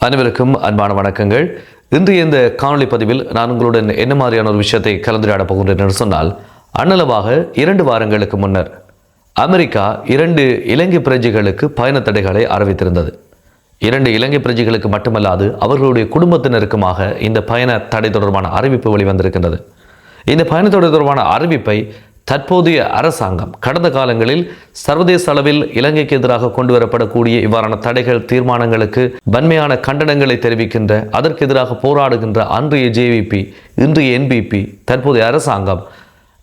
அனைவருக்கும் அன்பான வணக்கங்கள். இன்றைய இந்த காணொலி பதிவில் நான் உங்களுடன் என்ன மாதிரியான ஒரு விஷயத்தை கலந்துரையாடப் போகின்றேன் என்று சொன்னால், அண்ணளவாக 2 வாரங்களுக்கு முன்னர் அமெரிக்கா 2 இலங்கை பிரஜைகளுக்கு பயண தடைகளை அறிவித்திருந்தது. 2 இலங்கை பிரஜைகளுக்கு மட்டுமல்லாது அவர்களுடைய குடும்பத்தினருக்குமாக இந்த பயண தடை தொடர்பான அறிவிப்பு வெளிவந்திருக்கின்றது. இந்த பயண தடை தொடர்பான அறிவிப்பை தற்போதைய அரசாங்கம் கடந்த காலங்களில் சர்வதேச அளவில் இலங்கைக்கு எதிராக கொண்டு வரப்படக்கூடிய இவ்வாறான தடைகள் தீர்மானங்களுக்கு வன்மையான கண்டனங்களை தெரிவிக்கின்ற, அதற்கு எதிராக போராடுகின்ற அன்றைய ஜேவிபி, இன்றைய என்பிபி, தற்போதைய அரசாங்கம்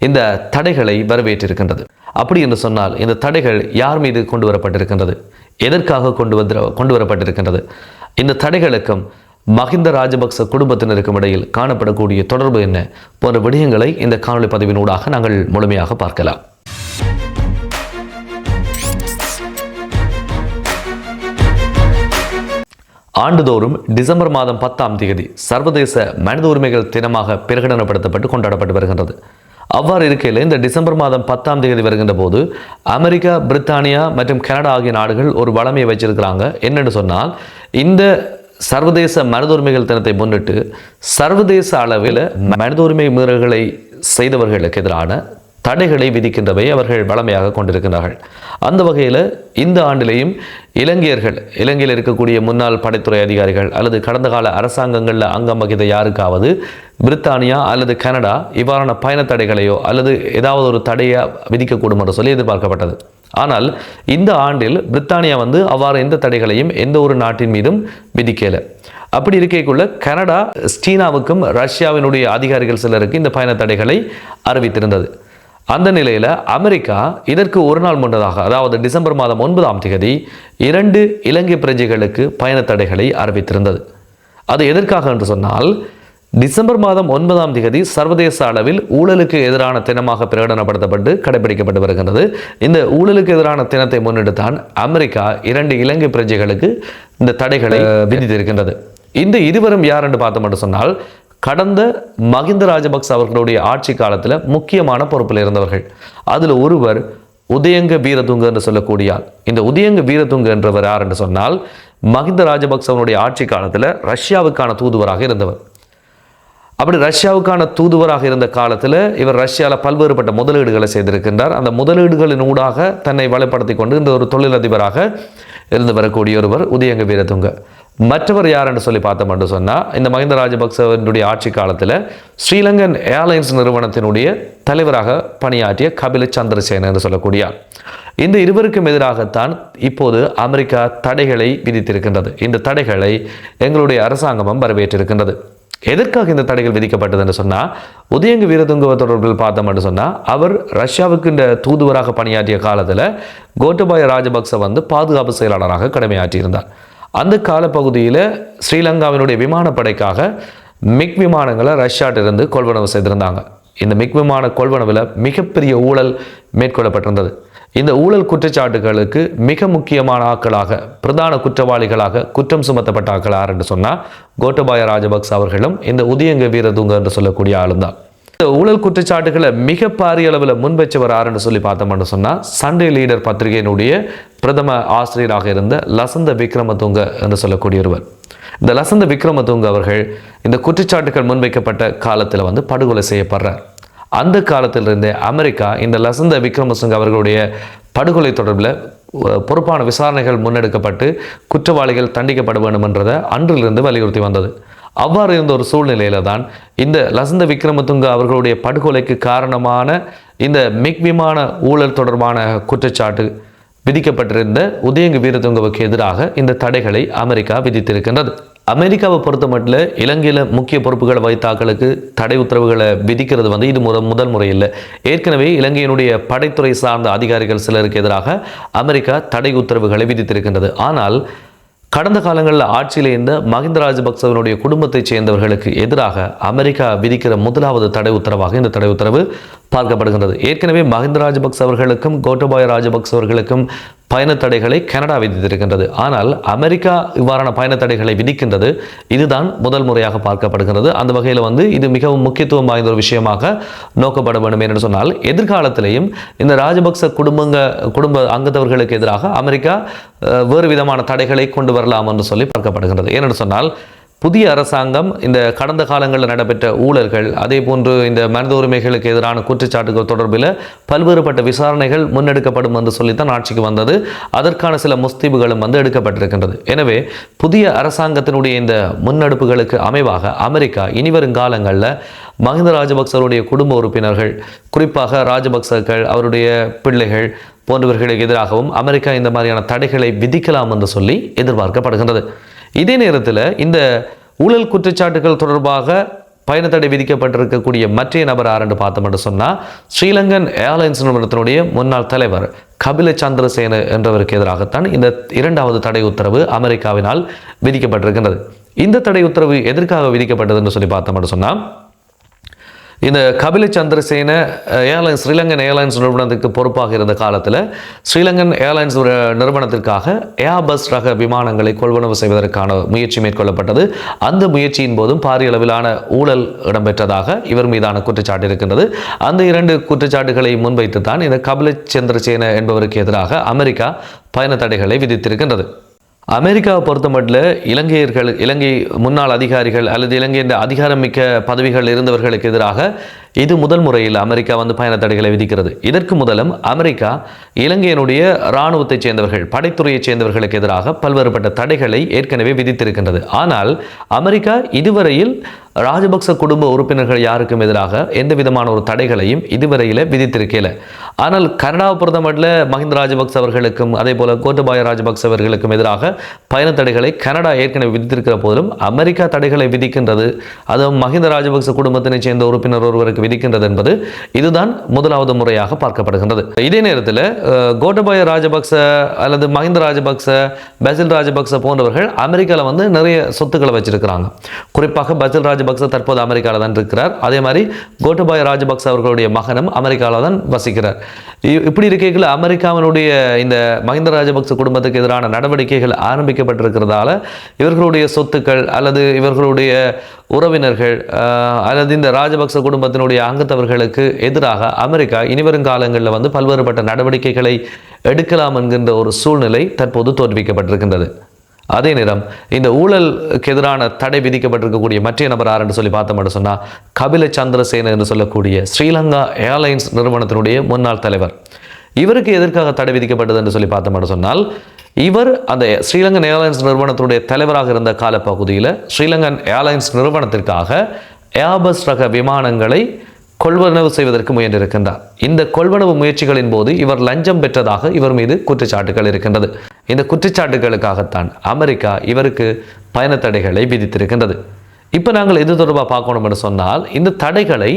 இந்த தடைகளை வரவேற்றிருக்கின்றது. அப்படி என்று சொன்னால் இந்த தடைகள் யார் மீது கொண்டு வரப்பட்டிருக்கின்றது, எதற்காக கொண்டு வரப்பட்டிருக்கின்றது, இந்த தடைகளுக்கும் மஹிந்த ராஜபக்ச குடும்பத்தினருக்கும் இடையில் காணப்படக்கூடிய தொடர்பு என்ன போன்ற விடயங்களை இந்த காணொலி பதிவினூடாக நாங்கள் முழுமையாக பார்க்கலாம். ஆண்டுதோறும் டிசம்பர் மாதம் 10ஆம் தேதி சர்வதேச மனித உரிமைகள் தினமாக பிரகடனப்படுத்தப்பட்டு கொண்டாடப்பட்டு வருகின்றது. அவ்வாறு இருக்கையில் இந்த டிசம்பர் மாதம் 10ஆம் தேதி வருகின்ற போது அமெரிக்கா, பிரித்தானியா மற்றும் கனடா ஆகிய நாடுகள் ஒரு வளமையை வச்சிருக்கிறாங்க. என்னென்னு சொன்னால், இந்த சர்வதேச மனித உரிமைகள் தினத்தை முன்னிட்டு சர்வதேச அளவில் மனித உரிமை மீறல்களை செய்தவர்களுக்கு எதிரான தடைகளை விதிக்கின்றவை அவர்கள் வளமையாக கொண்டிருக்கிறார்கள். அந்த வகையில் இந்த ஆண்டிலேயும் இலங்கையில் இருக்கக்கூடிய முன்னாள் படைத்துறை அதிகாரிகள் அல்லது கடந்த கால அரசாங்கங்களில் அங்கம் வகித்த யாருக்காவது பிரித்தானியா அல்லது கனடா இவ்வாறான பயண தடைகளையோ அல்லது ஏதாவது ஒரு தடையை விதிக்கக்கூடும் என்று சொல்லி எதிர்பார்க்கப்பட்டது. ஆனால் இந்த ஆண்டில் பிரித்தானியா அவ்வாறு எந்த தடைகளையும் எந்த ஒரு நாட்டின் மீதும் விதிக்கல. அப்படி இருக்கைக்குள்ள கனடா சீனாவுக்கும் ரஷ்யாவினுடைய அதிகாரிகள் சிலருக்கு இந்த பயண தடைகளை அறிவித்திருந்தது. அந்த நிலையில் அமெரிக்கா இதற்கு ஒரு நாள் முன்னதாக, அதாவது டிசம்பர் மாதம் 9ஆம் தேதி 2 இலங்கை பிரஜைகளுக்கு பயண தடைகளை அறிவித்திருந்தது. அது எதற்காக என்று சொன்னால், டிசம்பர் மாதம் 9ஆம் தேதி சர்வதேச அளவில் ஊழலுக்கு எதிரான தினமாக பிரகடனப்படுத்தப்பட்டு கடைபிடிக்கப்பட்டு வருகின்றது. இந்த ஊழலுக்கு எதிரான தினத்தை முன்னிட்டு தான் அமெரிக்கா 2 இலங்கை பிரஜைகளுக்கு இந்த தடைகளை விதித்திருக்கின்றது. இந்த இருவரும் யார் என்று பார்த்தோம் என்று சொன்னால், கடந்த மஹிந்த ராஜபக்ச அவர்களுடைய ஆட்சி காலத்தில் முக்கியமான பொறுப்பில் இருந்தவர்கள். அதில் ஒருவர் உதயங்க வீரதுங்க என்று சொல்லக்கூடிய ஆள். இந்த உதயங்க வீரதுங்க என்றவர் யார் என்று சொன்னால், மஹிந்த ராஜபக்சவனுடைய ஆட்சி காலத்தில் ரஷ்யாவுக்கான தூதுவராக இருந்தவர். அப்படி ரஷ்யாவுக்கான தூதுவராக இருந்த காலத்தில் இவர் ரஷ்யாவில் பல்வேறுபட்ட முதலீடுகளை செய்திருக்கின்றார். அந்த முதலீடுகளின் ஊடாக தன்னை வளப்படுத்தி கொண்டு இந்த ஒரு தொழிலதிபராக இருந்து வரக்கூடிய ஒருவர் உதயங்க வீரதுங்க. மற்றவர் யார் என்று சொல்லி பார்த்தோம் என்று சொன்னால், இந்த மஹிந்த ராஜபக்சவனுடைய ஆட்சி காலத்தில் ஸ்ரீலங்கன் ஏர்லைன்ஸ் நிறுவனத்தினுடைய தலைவராக பணியாற்றிய கபில சந்திரசேன என்று சொல்லக்கூடியார். இந்த இருவருக்கும் எதிராகத்தான் இப்போது அமெரிக்கா தடைகளை விதித்திருக்கின்றது. இந்த தடைகளை எங்களுடைய அரசாங்கமும் வரவேற்றிருக்கின்றது. எதற்காக இந்த தடைகள் விதிக்கப்பட்டது என்று சொன்னால், உதயங்க வீரதுங்க தொடர்பில் பார்த்தோம் என்று சொன்னால், அவர் ரஷ்யாவுக்கு இந்த தூதுவராக பணியாற்றிய காலத்தில் கோட்டபாய ராஜபக்ச பாதுகாப்பு செயலாளராக கடமையாற்றியிருந்தார். அந்த காலப்பகுதியில் ஸ்ரீலங்காவினுடைய விமானப்படைக்காக மிக் விமானங்களை ரஷ்யாட்டிலிருந்து கொள்வனவு செய்திருந்தாங்க. இந்த மிக் விமான கொள்வனவில் மிகப்பெரிய ஊழல் மேற்கொள்ளப்பட்டிருந்தது. இந்த ஊழல் குற்றச்சாட்டுகளுக்கு மிக முக்கியமான ஆட்களாக, பிரதான குற்றவாளிகளாக குற்றம் சுமத்தப்பட்ட ஆட்கள் யார் என்று சொன்னால், கோட்டபாய ராஜபக்ச அவர்களும் இந்த உதயங்க வீரதுங்க என்று சொல்லக்கூடிய ஆளும் தான். இந்த ஊழல் குற்றச்சாட்டுகளை மிக பாரிய அளவில் முன்வச்சவர் யார் என்று சொல்லி பார்த்தோம்னு சொன்னால், சண்டே லீடர் பத்திரிகையினுடைய பிரதம ஆசிரியராக இருந்த லசந்த விக்ரமதுங்க என்று சொல்லக்கூடிய ஒருவர். இந்த லசந்த விக்ரமதுங்க அவர்கள் இந்த குற்றச்சாட்டுகள் முன்வைக்கப்பட்ட காலத்தில் படுகொலை செய்யப்படுறார். அந்த காலத்திலிருந்தே அமெரிக்கா இந்த லசந்த விக்ரமசிங்க அவர்களுடைய படுகொலை தொடர்பில் பொறுப்பான விசாரணைகள் முன்னெடுக்கப்பட்டு குற்றவாளிகள் தண்டிக்கப்பட வேண்டும் என்றதை அன்றிலிருந்து வலியுறுத்தி வந்தது. அவ்வாறு இருந்த ஒரு சூழ்நிலையில தான் இந்த லசந்த விக்ரமதுங்க அவர்களுடைய படுகொலைக்கு காரணமான இந்த மிக் விமான ஊழல் தொடர்பான குற்றச்சாட்டு விதிக்கப்பட்டிருந்த உதயங்க வீரதுங்கவுக்கு எதிராக இந்த தடைகளை அமெரிக்கா விதித்திருக்கின்றது. அமெரிக்காவை பொறுத்த மட்டும் இலங்கையில் முக்கிய பொறுப்புகளை வைத்தாக்களுக்கு தடை உத்தரவுகளை விதிக்கிறது இது முதல் முறை இல்லை. ஏற்கனவே இலங்கையினுடைய படைத்துறை சார்ந்த அதிகாரிகள் சிலருக்கு எதிராக அமெரிக்கா தடை உத்தரவுகளை விதித்திருக்கின்றது. ஆனால் கடந்த காலங்களில் ஆட்சியில் இருந்த மஹிந்த ராஜபக்சவனுடைய குடும்பத்தைச் சேர்ந்தவர்களுக்கு எதிராக அமெரிக்கா விதிக்கிற முதலாவது தடை உத்தரவாக இந்த தடை உத்தரவு பார்க்கப்படுகின்றது. ஏற்கனவே மஹிந்த ராஜபக்ச அவர்களுக்கும் கோட்டபாய ராஜபக்ச அவர்களுக்கும் பயண தடைகளை கனடா விதித்திருக்கின்றது. ஆனால் அமெரிக்கா இவ்வாறான பயண தடைகளை விதிக்கின்றது இதுதான் முதல் முறையாக பார்க்கப்படுகிறது. அந்த வகையில் இது மிகவும் முக்கியத்துவம் வாய்ந்த ஒரு விஷயமாக நோக்கப்பட வேண்டும் என்று சொன்னால், எதிர்காலத்திலேயும் இந்த ராஜபக்ச குடும்ப அங்கத்தவர்களுக்கு எதிராக அமெரிக்கா வேறு விதமான தடைகளை கொண்டு வரலாம் என்று சொல்லி பார்க்கப்படுகிறது. ஏனென்று சொன்னால், புதிய அரசாங்கம் இந்த கடந்த காலங்களில் நடைபெற்ற ஊழல்கள், அதே போன்று இந்த மனித உரிமைகளுக்கு எதிரான குற்றச்சாட்டுகள் தொடர்பில் பல்வேறுபட்ட விசாரணைகள் முன்னெடுக்கப்படும் என்று சொல்லித்தான் ஆட்சிக்கு வந்தது. அதற்கான சில முஸ்தீபுகளும் எடுக்கப்பட்டிருக்கின்றது. எனவே புதிய அரசாங்கத்தினுடைய இந்த முன்னெடுப்புகளுக்கு அமைவாக அமெரிக்கா இனிவரும் காலங்களில் மஹிந்த ராஜபக்சருடைய குடும்ப உறுப்பினர்கள், குறிப்பாக ராஜபக்சர்கள், அவருடைய பிள்ளைகள் போன்றவர்களுக்கு எதிராகவும் அமெரிக்கா இந்த மாதிரியான தடைகளை விதிக்கலாம் என்று சொல்லி எதிர்பார்க்கப்படுகின்றது. இதே நேரத்தில் இந்த ஊழல் குற்றச்சாட்டுகள் தொடர்பாக பயண தடை விதிக்கப்பட்டிருக்கக்கூடிய மற்ற நபர் யார் என்று பார்த்தோம் என்று சொன்னால், ஸ்ரீலங்கன் ஏர்லைன்ஸ் நிறுவனத்தினுடைய முன்னாள் தலைவர் கபில சந்திரசேன என்றவருக்கு எதிராகத்தான் இந்த இரண்டாவது தடை உத்தரவு அமெரிக்காவினால் விதிக்கப்பட்டிருக்கின்றது. இந்த தடை உத்தரவு எதற்காக விதிக்கப்பட்டது என்று சொல்லி பார்த்தோம் என்று சொன்னால், இந்த கபில சந்திரசேன ஸ்ரீலங்கன் ஏர்லைன்ஸ் நிறுவனத்துக்கு பொறுப்பாக இருந்த காலத்தில் ஸ்ரீலங்கன் ஏர்லைன்ஸ் நிறுவனத்திற்காக ஏர்பஸ் ரக விமானங்களை கொள்வனவு செய்வதற்கான முயற்சி மேற்கொள்ளப்பட்டது. அந்த முயற்சியின் போதும் பாரிய அளவிலான ஊழல் இடம்பெற்றதாக இவர் மீதான குற்றச்சாட்டு இருக்கின்றது. அந்த இரண்டு குற்றச்சாட்டுகளை முன்வைத்து தான் இந்த கபில சந்திரசேன என்பவருக்கு எதிராக அமெரிக்கா பயண தடைகளை விதித்திருக்கின்றது. அமெரிக்காவை பொறுத்தமட்டில் இலங்கை முன்னாள் அதிகாரிகள் அல்லது இலங்கையின் அதிகாரமிக்க பதவிகள் இருந்தவர்களுக்கு எதிராக இது முதல் முறையில் அமெரிக்கா பயண தடைகளை விதிக்கிறது. இதற்கு முதலும் அமெரிக்கா இலங்கையினுடைய இராணுவத்தைச் சேர்ந்தவர்கள், படைத்துறையைச் சேர்ந்தவர்களுக்கு எதிராக பல்வேறுபட்ட தடைகளை ஏற்கனவே விதித்திருக்கின்றது. ஆனால் அமெரிக்கா இதுவரையில் ராஜபக்ச குடும்ப உறுப்பினர்கள் யாருக்கும் எதிராக எந்த விதமான ஒரு தடைகளையும் இதுவரையில் விதித்திருக்கல. ஆனால் கனடாவை பொறுத்தமட்டில் மஹிந்த ராஜபக்ச அவர்களுக்கும் அதே போல கோத்தபாய ராஜபக்ச அவர்களுக்கும் எதிராக பயண தடைகளை கனடா ஏற்கனவே விதித்திருக்கிற போதிலும் அமெரிக்கா தடைகளை விதிக்கின்றது, அதுவும் மஹிந்த ராஜபக்ச குடும்பத்தினைச் சேர்ந்த உறுப்பினர் ஒருவருக்கு விதிக்கின்றது என்பது இதுதான் முதலாவது முறையாக பார்க்கப்படுகின்றது. இதே நேரத்தில் கோத்தபாய ராஜபக்ச அல்லது மஹிந்த ராஜபக்ச, பசில் ராஜபக்ச போன்றவர்கள் அமெரிக்காவில் நிறைய சொத்துக்களை வச்சிருக்கிறாங்க. குறிப்பாக பசில் ராஜபக்ச தற்போது அமெரிக்காவில் தான் இருக்கிறார். அதே மாதிரி கோத்தபாய ராஜபக்ச அவர்களுடைய மகனும் அமெரிக்காவில் தான் வசிக்கிறார். இப்படி இருக்கைகள் அமெரிக்காவினுடைய இந்த மஹிந்த ராஜபக்ச குடும்பத்துக்கு எதிரான நடவடிக்கைகள் ஆரம்பிக்கப்பட்டிருக்கிறதால இவர்களுடைய சொத்துக்கள் அல்லது இவர்களுடைய உறவினர்கள் அல்லது இந்த ராஜபக்ச குடும்பத்தினுடைய அங்கத்தவர்களுக்கு எதிராக அமெரிக்கா இனிவரும் காலங்களில் பல்வேறுபட்ட நடவடிக்கைகளை எடுக்கலாம் என்கின்ற ஒரு சூழ்நிலை தற்போது தோற்றுவிக்கப்பட்டிருக்கின்றது. அதே நேரம் இந்த ஊழலுக்கு எதிரான தடை விதிக்கப்பட்டிருக்கக்கூடிய மற்ற நபர் யார் என்று சொல்லி பார்த்தோம் சொன்னால், கபில சந்திரசேன என்று சொல்லக்கூடிய ஸ்ரீலங்கா ஏர்லைன்ஸ் நிறுவனத்தினுடைய முன்னாள் தலைவர். இவருக்கு எதற்காக தடை விதிக்கப்பட்டது என்று சொல்லி பார்த்தோம் சொன்னால், இவர் அந்த ஸ்ரீலங்கன் ஏர்லைன்ஸ் நிறுவனத்தினுடைய தலைவராக இருந்த காலப்பகுதியில் ஸ்ரீலங்கன் ஏர்லைன்ஸ் நிறுவனத்திற்காக ஏர்பஸ் ரக விமானங்களை கொள்வனவு செய்வதற்கு முயன்றிருக்கின்றார். இந்த கொள்வனவு முயற்சிகளின் போது இவர் லஞ்சம் பெற்றதாக இவர் மீது குற்றச்சாட்டுகள் இருக்கின்றது. இந்த குற்றச்சாட்டுகளுக்காகத்தான் அமெரிக்கா இவருக்கு பயண தடைகளை விதித்திருக்கின்றது. இப்போ நாங்கள் இது தொடர்பாக பார்க்கணும் என்று சொன்னால், இந்த தடைகளை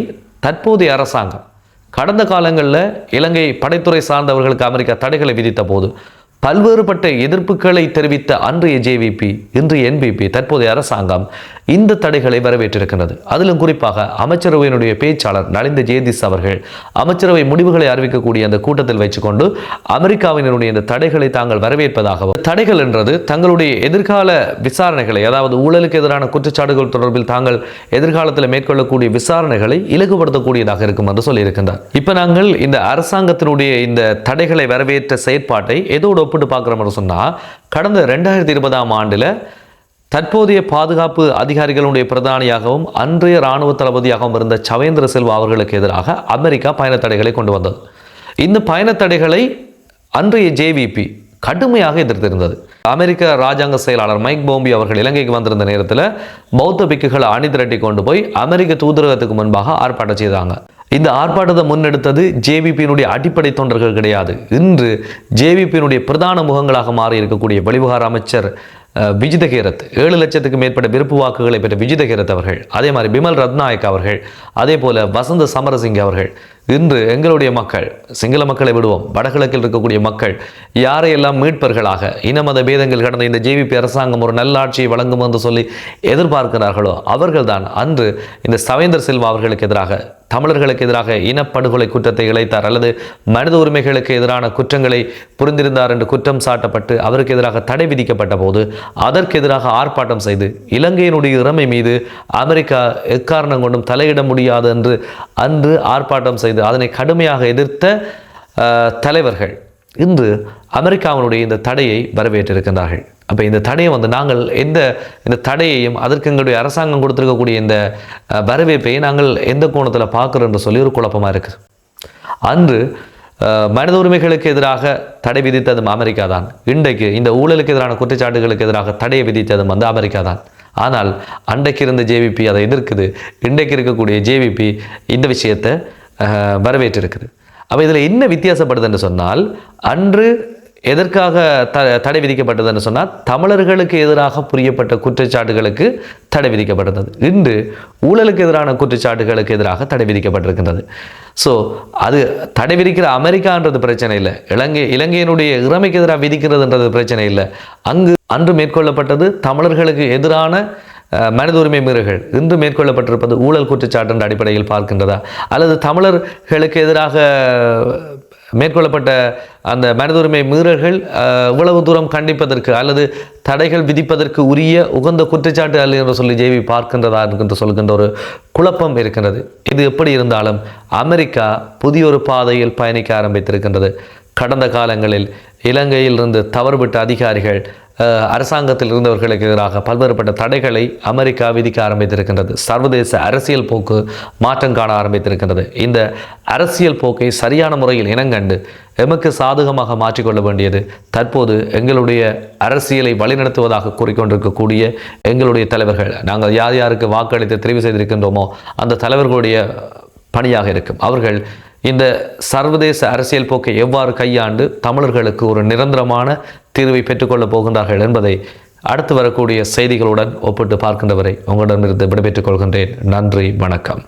தற்போதைய அரசாங்கம் கடந்த காலங்களில் இலங்கை படைத்துறை சார்ந்தவர்களுக்கு அமெரிக்கா தடைகளை விதித்த போது பல்வேறுபட்ட எதிர்ப்புகளை தெரிவித்த அன்றைய ஜேவிபி, இன்றைய என்பிபி, தற்போதைய அரசாங்கம் இந்த தடைகளை வரவேற்றிருக்கின்றது. அதிலும் குறிப்பாக அமைச்சரவையினுடைய பேச்சாளர் நலிந்த ஜேதிஸ் அவர்கள் அமைச்சரவை முடிவுகளை அறிவிக்கக்கூடிய அந்த கூட்டத்தில் வைத்துக்கொண்டு அமெரிக்காவினுடைய இந்த தடைகளை தாங்கள் வரவேற்பதாகவும், தடைகள் என்றது தங்களுடைய எதிர்கால விசாரணைகளை, அதாவது ஊழலுக்கு எதிரான குற்றச்சாட்டுகள் தொடர்பில் தாங்கள் எதிர்காலத்தில் மேற்கொள்ளக்கூடிய விசாரணைகளை இலகுபடுத்தக்கூடியதாக இருக்கும் என்று சொல்லியிருக்கின்றார். இப்ப நாங்கள் இந்த அரசாங்கத்தினுடைய இந்த தடைகளை வரவேற்ற செயற்பாட்டை எதோடு ஒப்பிட்டு பார்க்கிறோம் சொன்னால், கடந்த 2020ஆம் ஆண்டில் தற்போதைய பாதுகாப்பு அதிகாரிகளுடைய பிரதானியாகவும் அன்றைய இராணுவ தளபதியாகவும் இருந்த சவேந்திர சில்வா அவர்களுக்கு எதிராக அமெரிக்கா பயண தடைகளை கொண்டு வந்தது. இந்த பயண தடைகளை அன்றைய ஜேவிபி கடுமையாக எதிர்த்திருந்தது. அமெரிக்க ராஜாங்க செயலாளர் மைக் போம்பி அவர்கள் இலங்கைக்கு வந்திருந்த நேரத்தில் பௌத்த பிக்குகளை அணிதிரட்டி கொண்டு போய் அமெரிக்க தூதரகத்துக்கு முன்பாக ஆர்ப்பாட்டம் செய்தாங்க. இந்த ஆர்ப்பாட்டத்தை முன்னெடுத்தது ஜேவிபியினுடைய அடிப்படை தொண்டர்கள் கிடையாது. இன்று ஜேவிபியினுடைய பிரதான முகங்களாக மாறி இருக்கக்கூடிய வெளிவிவகார அமைச்சர் விஜித கேரத் 7 லட்சத்துக்கு மேற்பட்ட விருப்பு வாக்குகளை பெற்ற விஜித கேரத் அவர்கள், அதே மாதிரி பிமல் ரத்நாயக் அவர்கள், அதே போல வசந்த சமரசிங்க அவர்கள், இன்று எங்களுடைய மக்கள், சிங்கள மக்களை விடுவோம், வடகிழக்கில் இருக்கக்கூடிய மக்கள் யாரையெல்லாம் மீட்பர்களாக இனமத பேதங்கள் கடந்த இந்த ஜேவிபி அரசாங்கம் ஒரு நல்லாட்சியை வழங்கும் என்று சொல்லி எதிர்பார்க்கிறார்களோ அவர்கள்தான் அன்று இந்த சவேந்தர் சில்வா அவர்களுக்கு எதிராக, தமிழர்களுக்கு எதிராக இனப்படுகொலை குற்றத்தை இழைத்தார் அல்லது மனித உரிமைகளுக்கு எதிரான குற்றங்களை புரிந்திருந்தார் என்று குற்றம் சாட்டப்பட்டு அவருக்கு எதிராக தடை விதிக்கப்பட்ட போது அதற்கு எதிராக ஆர்ப்பாட்டம் செய்து இலங்கையினுடைய இறைமை மீது அமெரிக்கா எக்காரணம் கொண்டும் தலையிட முடியாது என்று அன்று ஆர்ப்பாட்டம் செய்து அதனை கடுமையாக எதிர்த்த தலைவர்கள் இன்று அமெரிக்காவினுடைய இந்த தடையை வரவேற்றிருக்கின்றார்கள். அப்போ இந்த தடையை நாங்கள் இந்த தடையையும் அதற்கு எங்களுடைய அரசாங்கம் கொடுத்திருக்கக்கூடிய இந்த வரவேற்பை நாங்கள் எந்த கோணத்தில் பார்க்குறோம் என்று சொல்லி ஒரு குழப்பமாக இருக்குது. அன்று மனித உரிமைகளுக்கு எதிராக தடை விதித்ததும் அமெரிக்கா தான். இன்றைக்கு இந்த ஊழலுக்கு எதிரான குற்றச்சாட்டுகளுக்கு எதிராக தடையை விதித்ததும் அமெரிக்கா தான். ஆனால் அன்றைக்கு இருந்த ஜேவிபி அதை எதிர்க்குது. இன்றைக்கு இருக்கக்கூடிய ஜேவிபி இந்த விஷயத்தை வரவேற்றிருக்குது. அப்போ இதில் என்ன வித்தியாசப்படுதுன்னு சொன்னால், அன்று எதற்காக தடை விதிக்கப்பட்டதுன்னு சொன்னால் தமிழர்களுக்கு எதிராக புரியப்பட்ட குற்றச்சாட்டுகளுக்கு தடை விதிக்கப்பட்டது. இன்று ஊழலுக்கு எதிரான குற்றச்சாட்டுகளுக்கு எதிராக தடை விதிக்கப்பட்டிருக்கின்றது. ஸோ அது தடை விதிக்கிற அமெரிக்கான்றது பிரச்சனை இல்லை, இலங்கையினுடைய இறைமைக்கு எதிராக விதிக்கிறதுன்றது பிரச்சனை இல்லை. அன்று மேற்கொள்ளப்பட்டது தமிழர்களுக்கு எதிரான மனித உரிமை மீறல்கள், இன்று மேற்கொள்ளப்பட்டிருப்பது ஊழல் குற்றச்சாட்டு என்ற அடிப்படையில் பார்க்கின்றதா, அல்லது தமிழர்களுக்கு எதிராக மேற்கொள்ளப்பட்ட அந்த மனித உரிமை மீறல்கள் இவ்வளவு தூரம் கண்டிப்பதற்கு அல்லது தடைகள் விதிப்பதற்கு உரிய உகந்த குற்றச்சாட்டு அல்ல என்று சொல்லி ஜேவி பார்க்கின்றதா என்று சொல்கின்ற ஒரு குழப்பம் இருக்கின்றது. இது எப்படி இருந்தாலும் அமெரிக்கா புதிய ஒரு பாதையில் பயணிக்க ஆரம்பித்திருக்கின்றது. கடந்த காலங்களில் இலங்கையில் இருந்து தவறுபட்ட அதிகாரிகள், அரசாங்கத்தில் இருந்தவர்களுக்கு எதிராக பல்வேறுபட்ட தடைகளை அமெரிக்கா விதிக்க ஆரம்பித்திருக்கின்றது. சர்வதேச அரசியல் போக்கு மாற்றம் காண ஆரம்பித்திருக்கின்றது. இந்த அரசியல் போக்கை சரியான முறையில் இனங்கண்டு எமக்கு சாதகமாக மாற்றிக்கொள்ள வேண்டியது தற்போது எங்களுடைய அரசியலை வழிநடத்துவதாக கூறிக்கொண்டிருக்கக்கூடிய எங்களுடைய தலைவர்கள், நாங்கள் யார் யாருக்கு வாக்களித்து தெரிவு செய்திருக்கின்றோமோ அந்த தலைவர்களுடைய பணியாக இருக்கும். அவர்கள் இந்த சர்வதேச அரசியல் போக்கை எவ்வாறு கையாண்டு தமிழர்களுக்கு ஒரு நிரந்தரமான தீர்வை பெற்றுக்கொள்ளப் போகின்றார்கள் என்பதை அடுத்து வரக்கூடிய செய்திகளுடன் ஒப்பிட்டு பார்க்கின்றவரை உங்களிடமிருந்து விடைபெற்றுக் கொள்கின்றேன். நன்றி, வணக்கம்.